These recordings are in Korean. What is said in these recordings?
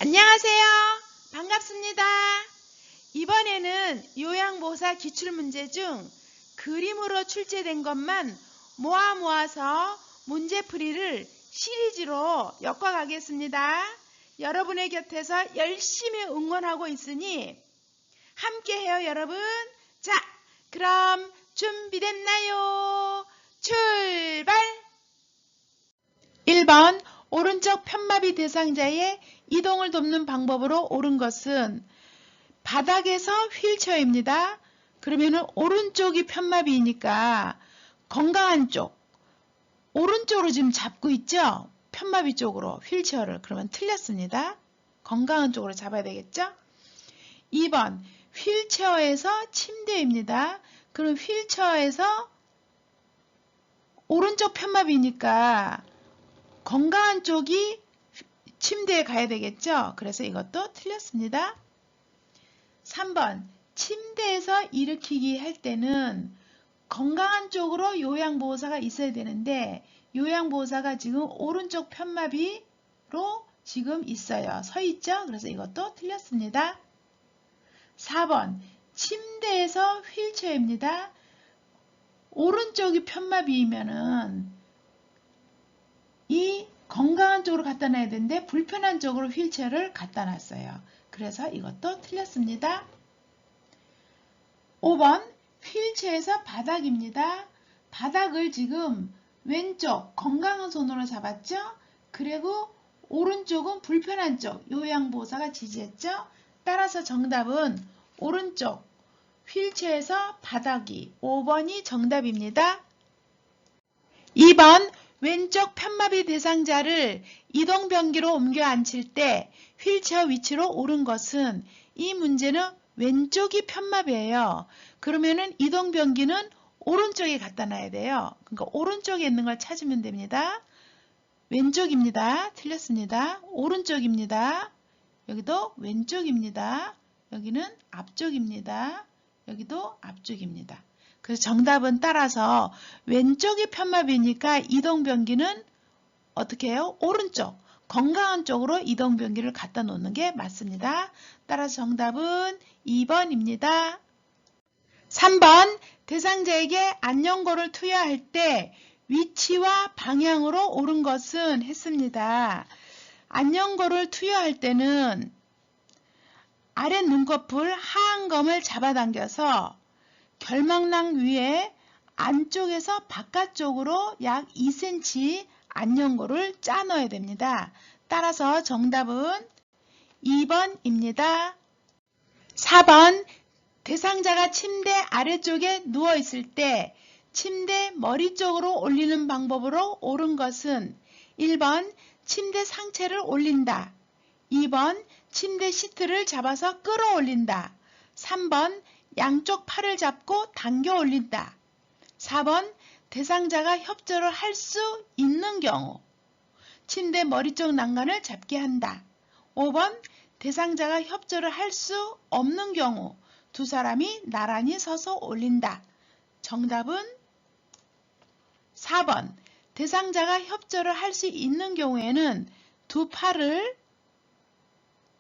안녕하세요. 반갑습니다. 이번에는 요양보사 기출문제 중 그림으로 출제된 것만 모아서 문제풀이를 시리즈로 엮어가겠습니다. 여러분의 곁에서 열심히 응원하고 있으니 함께해요, 여러분. 자, 그럼 준비됐나요? 출발! 1번 오른쪽 편마비 대상자의 이동을 돕는 방법으로 옳은 것은 바닥에서 휠체어입니다. 그러면은 오른쪽이 편마비이니까 건강한 쪽, 오른쪽으로 지금 잡고 있죠? 편마비 쪽으로 휠체어를. 그러면 틀렸습니다. 건강한 쪽으로 잡아야 되겠죠? 2번 휠체어에서 침대입니다. 그럼 휠체어에서 오른쪽 편마비니까 건강한 쪽이 침대에 가야 되겠죠? 그래서 이것도 틀렸습니다. 3번 침대에서 일으키기 할 때는 건강한 쪽으로 요양보호사가 있어야 되는데 요양보호사가 지금 오른쪽 편마비로 지금 있어요. 서 있죠? 그래서 이것도 틀렸습니다. 4번 침대에서 휠체어입니다. 오른쪽이 편마비이면은 이 건강한 쪽으로 갖다 놔야 되는데 불편한 쪽으로 휠체어를 갖다 놨어요. 그래서 이것도 틀렸습니다. 5번 휠체어에서 바닥입니다. 바닥을 지금 왼쪽 건강한 손으로 잡았죠? 그리고 오른쪽은 불편한 쪽 요양보호사가 지지했죠? 따라서 정답은 오른쪽 휠체어에서 바닥이 5번이 정답입니다. 2번 왼쪽 편마비 대상자를 이동변기로 옮겨 앉힐 때 휠체어 위치로 옳은 것은 이 문제는 왼쪽이 편마비예요. 그러면은 이동변기는 오른쪽에 갖다 놔야 돼요. 그러니까 오른쪽에 있는 걸 찾으면 됩니다. 왼쪽입니다. 틀렸습니다. 오른쪽입니다. 여기도 왼쪽입니다. 여기는 앞쪽입니다. 여기도 앞쪽입니다. 그래서 정답은 따라서 왼쪽이 편마비니까 이동변기는 어떻게 해요? 오른쪽, 건강한 쪽으로 이동변기를 갖다 놓는 게 맞습니다. 따라서 정답은 2번입니다. 3번 대상자에게 안녕고를 투여할 때 위치와 방향으로 옳은 것은 했습니다. 안녕고를 투여할 때는 아랫 눈꺼풀 하안검을 잡아당겨서 결막낭 위에 안쪽에서 바깥쪽으로 약 2cm 안녕고를 짜 넣어야 됩니다. 따라서 정답은 2번입니다. 4번 대상자가 침대 아래쪽에 누워 있을 때 침대 머리 쪽으로 올리는 방법으로 옳은 것은 1번 침대 상체를 올린다. 2번 침대 시트를 잡아서 끌어올린다. 3번 양쪽 팔을 잡고 당겨 올린다. 4번 대상자가 협조를 할 수 있는 경우 침대 머리 쪽 난간을 잡게 한다. 5번 대상자가 협조를 할 수 없는 경우 두 사람이 나란히 서서 올린다. 정답은 4번 대상자가 협조를 할 수 있는 경우에는 두 팔을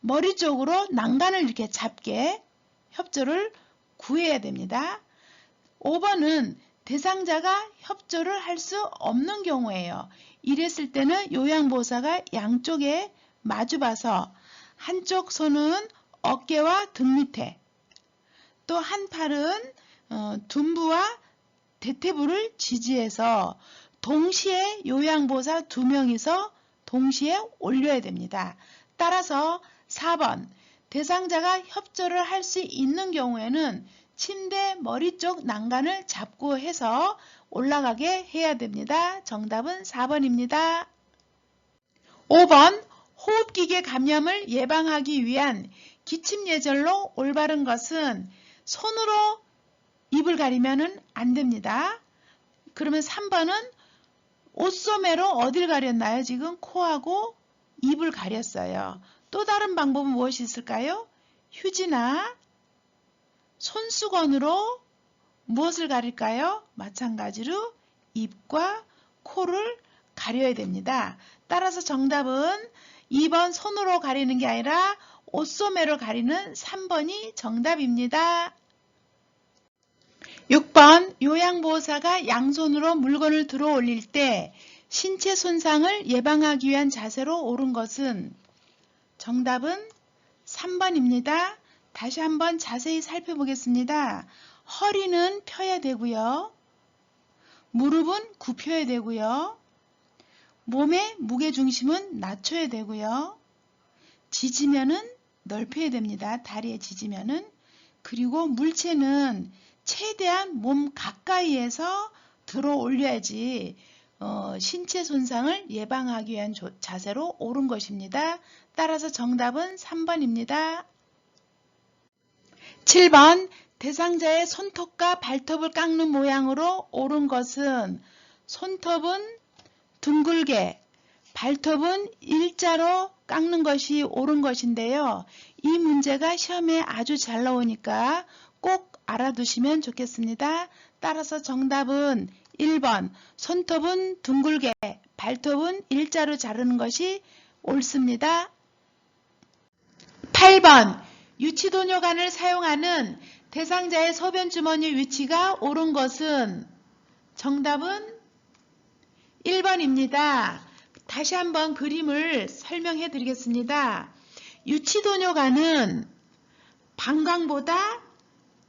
머리 쪽으로 난간을 이렇게 잡게 협조를 구해야 됩니다. 5번은 대상자가 협조를 할 수 없는 경우예요. 이랬을 때는 요양보호사가 양쪽에 마주봐서 한쪽 손은 어깨와 등 밑에 또 한 팔은 둔부와 대퇴부를 지지해서 동시에 요양보호사 2명이서 동시에 올려야 됩니다. 따라서 4번 대상자가 협조를 할 수 있는 경우에는 침대 머리 쪽 난간을 잡고 해서 올라가게 해야 됩니다. 정답은 4번입니다. 5번 호흡기계 감염을 예방하기 위한 기침 예절로 올바른 것은 손으로 입을 가리면 안 됩니다. 그러면 3번은 옷소매로 어딜 가렸나요? 지금 코하고 입을 가렸어요. 또 다른 방법은 무엇이 있을까요? 휴지나 손수건으로 무엇을 가릴까요? 마찬가지로 입과 코를 가려야 됩니다. 따라서 정답은 2번 손으로 가리는 게 아니라 옷소매로 가리는 3번이 정답입니다. 6번 요양보호사가 양손으로 물건을 들어 올릴 때 신체 손상을 예방하기 위한 자세로 옳은 것은 정답은 3번입니다. 다시 한번 자세히 살펴보겠습니다. 허리는 펴야 되고요. 무릎은 굽혀야 되고요. 몸의 무게중심은 낮춰야 되고요. 지지면은 넓혀야 됩니다. 다리의 지지면은. 그리고 물체는 최대한 몸 가까이에서 들어 올려야지 신체 손상을 예방하기 위한 자세로 옳은 것입니다. 따라서 정답은 3번입니다. 7번 대상자의 손톱과 발톱을 깎는 모양으로 옳은 것은 손톱은 둥글게, 발톱은 일자로 깎는 것이 옳은 것인데요. 이 문제가 시험에 아주 잘 나오니까 꼭 알아두시면 좋겠습니다. 따라서 정답은 1번 손톱은 둥글게, 발톱은 일자로 자르는 것이 옳습니다. 8번 유치도뇨관을 사용하는 대상자의 소변 주머니 위치가 옳은 것은 정답은 1번입니다. 다시 한번 그림을 설명해 드리겠습니다. 유치도뇨관은 방광보다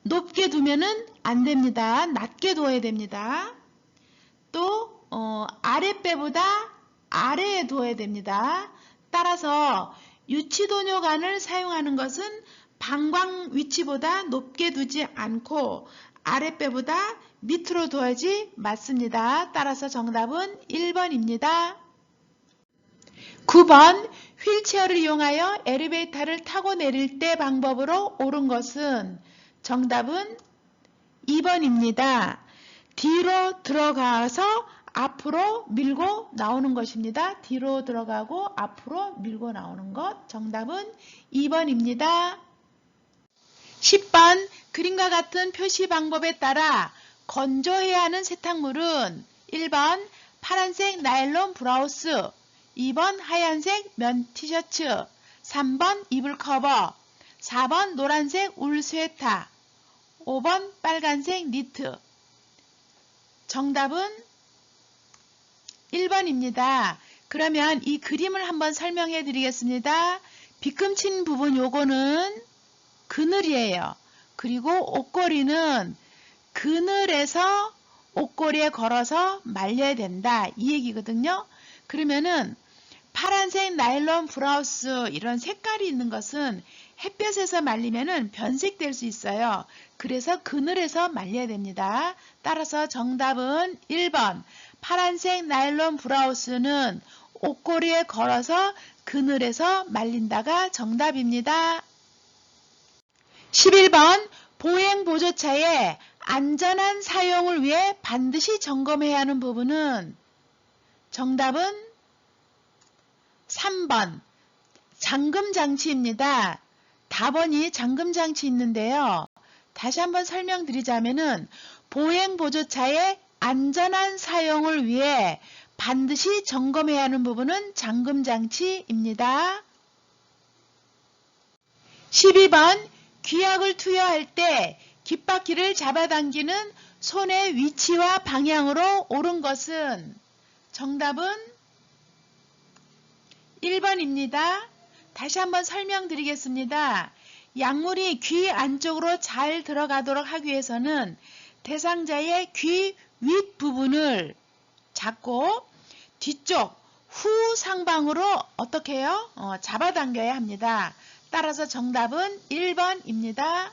높게 두면은 안 됩니다. 낮게 둬야 됩니다. 또 아랫배보다 아래에 둬야 됩니다. 따라서 유치도뇨관을 사용하는 것은 방광 위치보다 높게 두지 않고 아랫배보다 밑으로 둬야지 맞습니다. 따라서 정답은 1번입니다. 9번 휠체어를 이용하여 엘리베이터를 타고 내릴 때 방법으로 옳은 것은 정답은 2번입니다. 뒤로 들어가서 앞으로 밀고 나오는 것입니다. 뒤로 들어가고 앞으로 밀고 나오는 것. 정답은 2번입니다. 10번 그림과 같은 표시 방법에 따라 건조해야 하는 세탁물은 1번 파란색 나일론 브라우스, 2번 하얀색 면 티셔츠, 3번 이불 커버, 4번 노란색 울 스웨터, 5번 빨간색 니트. 정답은 1번입니다. 그러면 이 그림을 한번 설명해 드리겠습니다. 빗금친 부분 요거는 그늘이에요. 그리고 옷걸이는 그늘에서 옷걸이에 걸어서 말려야 된다. 이 얘기거든요. 그러면은 파란색 나일론 브라우스 이런 색깔이 있는 것은 햇볕에서 말리면은 변색될 수 있어요. 그래서 그늘에서 말려야 됩니다. 따라서 정답은 1번 파란색 나일론 브라우스는 옷걸이에 걸어서 그늘에서 말린다가 정답입니다. 11번 보행보조차의 안전한 사용을 위해 반드시 점검해야 하는 부분은 정답은 3번 잠금장치입니다. 답번이 잠금장치 있는데요. 다시 한번 설명드리자면은 보행보조차의 안전한 사용을 위해 반드시 점검해야 하는 부분은 잠금장치입니다. 12번 귀약을 투여할 때 깃바퀴를 잡아당기는 손의 위치와 방향으로 옳은 것은 정답은 1번입니다. 다시 한번 설명드리겠습니다. 약물이 귀 안쪽으로 잘 들어가도록 하기 위해서는 대상자의 귀 윗부분을 잡고 뒤쪽 후상방으로 어떻게 해요? 잡아당겨야 합니다. 따라서 정답은 1번입니다.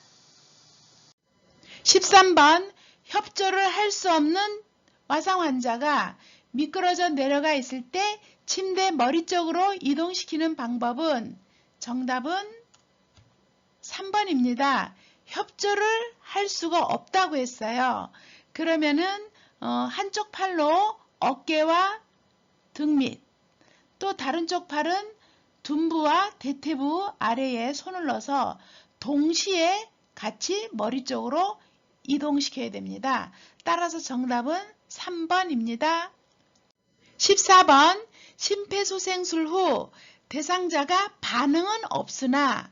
13번 협조를 할 수 없는 와상 환자가 미끄러져 내려가 있을 때 침대 머리 쪽으로 이동시키는 방법은 정답은 3번입니다. 협조를 할 수가 없다고 했어요. 그러면은 한쪽 팔로 어깨와 등 밑, 또 다른 쪽 팔은 둔부와 대퇴부 아래에 손을 넣어서 동시에 같이 머리 쪽으로 이동시켜야 됩니다. 따라서 정답은 3번입니다. 14번 심폐소생술 후 대상자가 반응은 없으나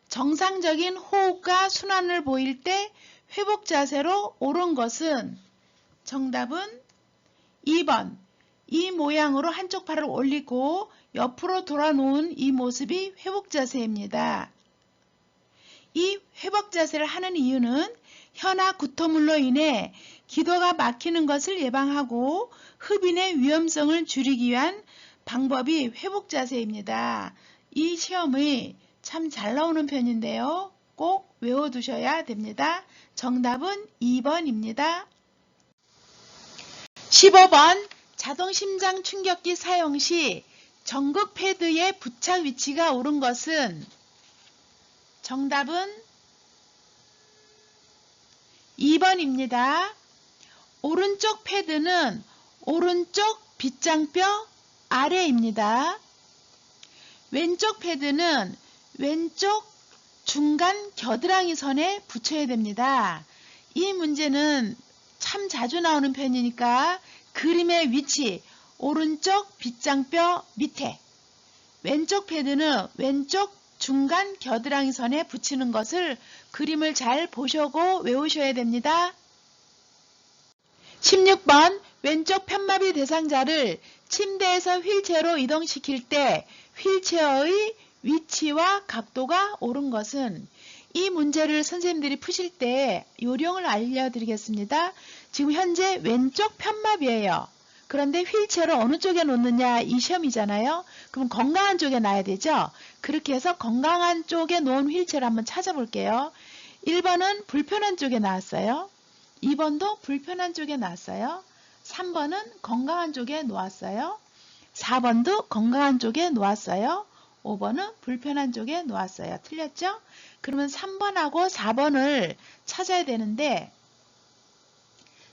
정상적인 호흡과 순환을 보일 때 회복 자세로 옳은 것은 정답은 2번. 이 모양으로 한쪽 팔을 올리고 옆으로 돌아 놓은 이 모습이 회복 자세입니다. 이 회복 자세를 하는 이유는 혀나 구토물로 인해 기도가 막히는 것을 예방하고 흡인의 위험성을 줄이기 위한 방법이 회복 자세입니다. 이 시험이 참 잘 나오는 편인데요. 꼭 외워두셔야 됩니다. 정답은 2번입니다. 15번 자동 심장 충격기 사용 시 전극 패드의 부착 위치가 옳은 것은 정답은 2번입니다. 오른쪽 패드는 오른쪽 빗장뼈 아래입니다. 왼쪽 패드는 왼쪽 중간 겨드랑이 선에 붙여야 됩니다. 이 문제는 참 자주 나오는 편이니까 그림의 위치 오른쪽 빗장뼈 밑에, 왼쪽 패드는 왼쪽 중간 겨드랑이 선에 붙이는 것을 그림을 잘 보시고 외우셔야 됩니다. 16번 왼쪽 편마비 대상자를 침대에서 휠체어로 이동시킬 때 휠체어의 위치와 각도가 옳은 것은 이 문제를 선생님들이 푸실 때 요령을 알려드리겠습니다. 지금 현재 왼쪽 편마비예요. 그런데 휠체어를 어느 쪽에 놓느냐 이 시험이잖아요. 그럼 건강한 쪽에 놔야 되죠. 그렇게 해서 건강한 쪽에 놓은 휠체어를 한번 찾아볼게요. 1번은 불편한 쪽에 나왔어요. 2번도 불편한 쪽에 놨어요. 3번은 건강한 쪽에 놓았어요. 4번도 건강한 쪽에 놓았어요. 5번은 불편한 쪽에 놓았어요. 틀렸죠? 그러면 3번하고 4번을 찾아야 되는데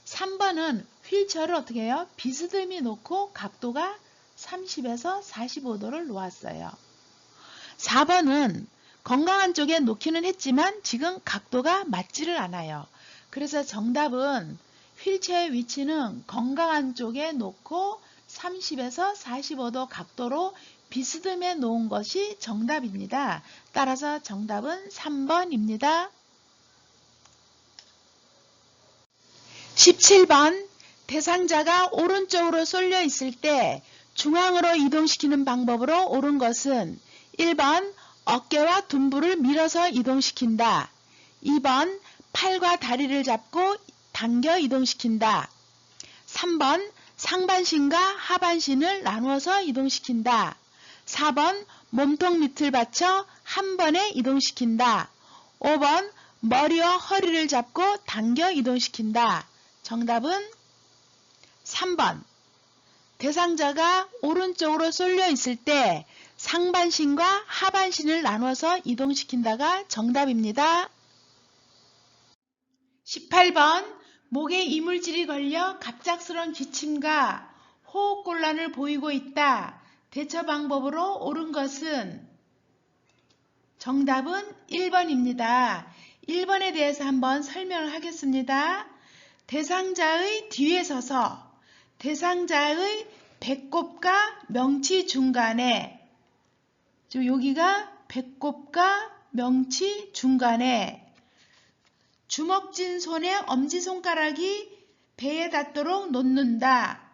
3번은 휠체어를 어떻게 해요? 비스듬히 놓고 각도가 30에서 45도를 놓았어요. 4번은 건강한 쪽에 놓기는 했지만 지금 각도가 맞지를 않아요. 그래서 정답은 휠체어의 위치는 건강한 쪽에 놓고 30에서 45도 각도로 비스듬해 놓은 것이 정답입니다. 따라서 정답은 3번입니다. 17번 대상자가 오른쪽으로 쏠려 있을 때 중앙으로 이동시키는 방법으로 옳은 것은 1번 어깨와 둔부를 밀어서 이동시킨다. 2번 팔과 다리를 잡고 당겨 이동시킨다. 3번 상반신과 하반신을 나누어서 이동시킨다. 4번 몸통 밑을 받쳐 한 번에 이동시킨다. 5번 머리와 허리를 잡고 당겨 이동시킨다. 정답은 3번. 대상자가 오른쪽으로 쏠려 있을 때 상반신과 하반신을 나눠서 이동시킨다가 정답입니다. 18번 목에 이물질이 걸려 갑작스런 기침과 호흡곤란을 보이고 있다. 대처 방법으로 옳은 것은 정답은 1번입니다. 1번에 대해서 한번 설명을 하겠습니다. 대상자의 뒤에 서서 대상자의 배꼽과 명치 중간에, 여기가 배꼽과 명치 중간에 주먹진 손에 엄지손가락이 배에 닿도록 놓는다.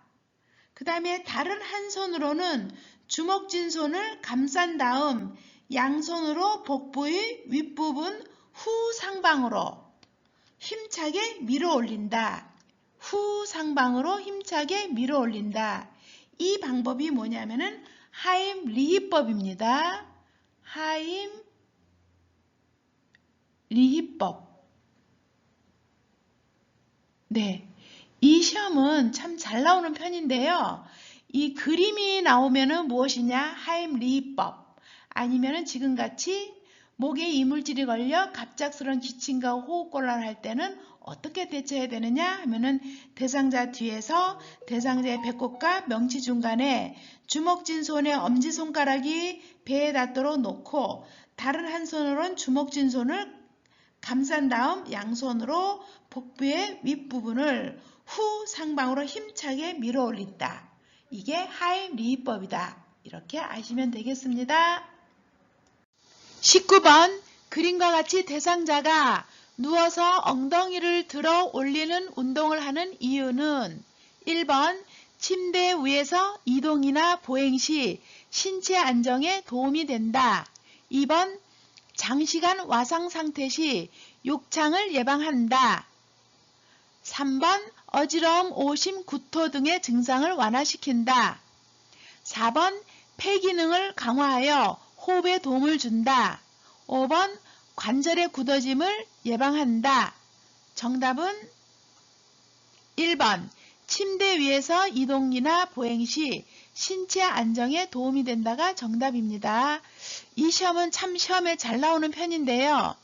그 다음에 다른 한 손으로는 주먹진 손을 감싼 다음 양손으로 복부의 윗부분 후상방으로 힘차게 밀어 올린다. 후상방으로 힘차게 밀어 올린다. 이 방법이 뭐냐면은 하임 리히법입니다. 하임 리히법. 네, 이 시험은 참 잘 나오는 편인데요. 이 그림이 나오면은 무엇이냐? 하임 리히법. 아니면은 지금같이 목에 이물질이 걸려 갑작스러운 기침과 호흡곤란을 할 때는 어떻게 대처해야 되느냐 하면은 대상자 뒤에서 대상자의 배꼽과 명치 중간에 주먹진 손에 엄지손가락이 배에 닿도록 놓고 다른 한 손으로는 주먹진 손을 감싼 다음 양손으로 복부의 윗부분을 후상방으로 힘차게 밀어 올린다. 이게 하임 리히법이다. 이렇게 아시면 되겠습니다. 19번 그림과 같이 대상자가 누워서 엉덩이를 들어 올리는 운동을 하는 이유는 1번 침대 위에서 이동이나 보행 시 신체 안정에 도움이 된다. 2번 장시간 와상 상태 시 욕창을 예방한다. 3번 어지러움, 오심, 구토 등의 증상을 완화시킨다. 4번 폐 기능을 강화하여 호흡에 도움을 준다. 5번 관절의 굳어짐을 예방한다. 정답은 1번 침대 위에서 이동이나 보행 시 신체 안정에 도움이 된다가 정답입니다. 이 시험은 참 시험에 잘 나오는 편인데요.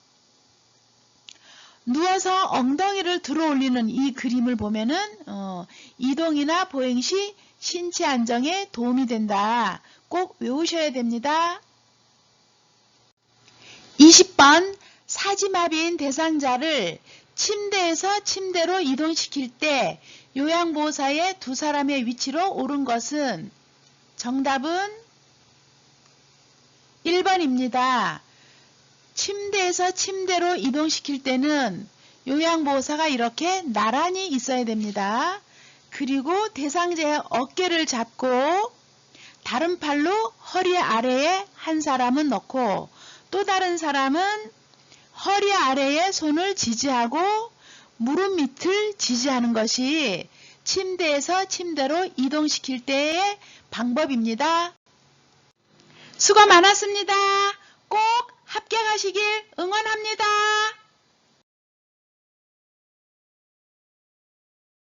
누워서 엉덩이를 들어 올리는 이 그림을 보면은 이동이나 보행 시 신체 안정에 도움이 된다. 꼭 외우셔야 됩니다. 20번 사지마비인 대상자를 침대에서 침대로 이동시킬 때 요양보호사의 두 사람의 위치로 옳은 것은 정답은 1번입니다. 침대에서 침대로 이동시킬 때는 요양보호사가 이렇게 나란히 있어야 됩니다. 그리고 대상자의 어깨를 잡고 다른 팔로 허리 아래에 한 사람은 넣고 또 다른 사람은 허리 아래에 손을 지지하고 무릎 밑을 지지하는 것이 침대에서 침대로 이동시킬 때의 방법입니다. 수고 많았습니다. 꼭 합격하시길 응원합니다.